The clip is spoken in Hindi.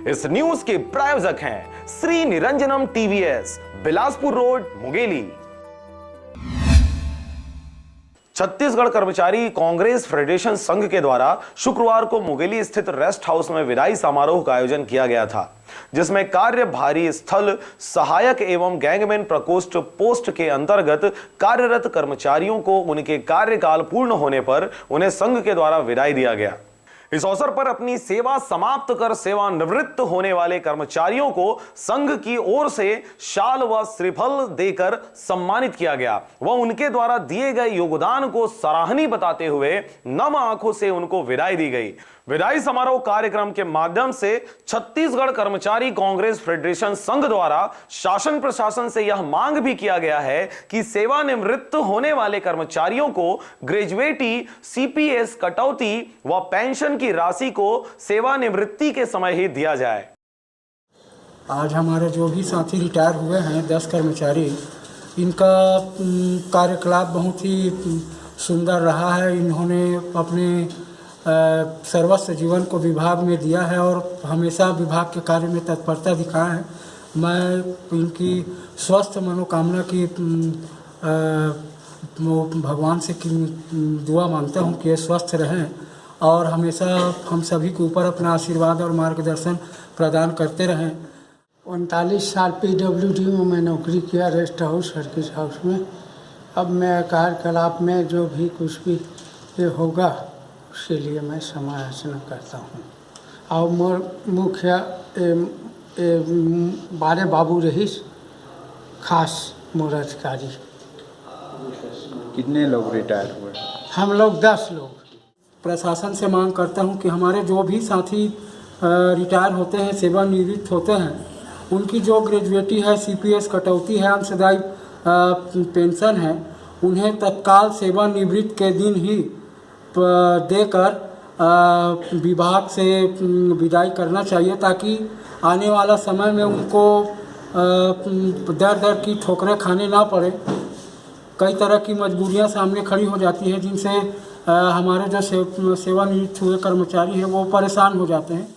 इस न्यूज के प्रायोजक हैं श्री निरंजनम टीवीएस, बिलासपुर रोड, मुंगेली। छत्तीसगढ़ कर्मचारी कांग्रेस फेडरेशन संघ के द्वारा शुक्रवार को मुंगेली स्थित रेस्ट हाउस में विदाई समारोह का आयोजन किया गया था, जिसमें कार्यभारी स्थल सहायक एवं गैंगमैन प्रकोष्ठ पोस्ट के अंतर्गत कार्यरत कर्मचारियों को उनके कार्यकाल पूर्ण होने पर उन्हें संघ के द्वारा विदाई दिया गया। इस अवसर पर अपनी सेवा समाप्त कर सेवानिवृत्त होने वाले कर्मचारियों को संघ की ओर से शाल व श्रीफल देकर सम्मानित किया गया व उनके द्वारा दिए गए योगदान को सराहनीय बताते हुए नम आंखों से उनको विदाई दी गई। विदाई समारोह कार्यक्रम के माध्यम से छत्तीसगढ़ कर्मचारी कांग्रेस फेडरेशन संघ द्वारा शासन प्रशासन से यह मांग भी किया गया है कि सेवानिवृत्त होने वाले कर्मचारियों को ग्रेजुएटी, सीपीएस कटौती व पेंशन की राशि को सेवानिवृत्ति के समय ही दिया जाए। आज हमारे जो भी साथी रिटायर हुए हैं 10 कर्मचारी, इनका कार्यकलाप बहुत ही सुंदर रहा है। इन्होंने अपने सर्वस्व जीवन को विभाग में दिया है और हमेशा विभाग के कार्य में तत्परता दिखाया है। मैं इनकी स्वस्थ मनोकामना की भगवान से दुआ मांगता हूँ कि ये स्वस्थ रहें और हमेशा हम सभी के ऊपर अपना आशीर्वाद और मार्गदर्शन प्रदान करते रहें। 39 साल PWD में मैं नौकरी किया, रेस्ट हाउस, सर्किट हाउस में। अब मैं कार्यकलाप में जो भी कुछ भी ये होगा उसके लिए मैं समालोचना करता हूँ। और मुख्य बारे बाबू रहीस खास मोर अधिकारी। कितने लोग रिटायर हुए? हम लोग 10 लोग। प्रशासन से मांग करता हूँ कि हमारे जो भी साथी रिटायर होते हैं, सेवानिवृत्त होते हैं, उनकी जो ग्रेजुएटी है, सीपीएस कटौती है, अंशदायी पेंशन है, उन्हें तत्काल सेवानिवृत्त के दिन ही देकर विभाग से विदाई करना चाहिए, ताकि आने वाला समय में उनको दर दर की ठोकरें खाने ना पड़े। कई तरह की मजबूरियां सामने खड़ी हो जाती हैं, जिनसे हमारे जो सेवानिवृत्त हुए कर्मचारी हैं वो परेशान हो जाते हैं।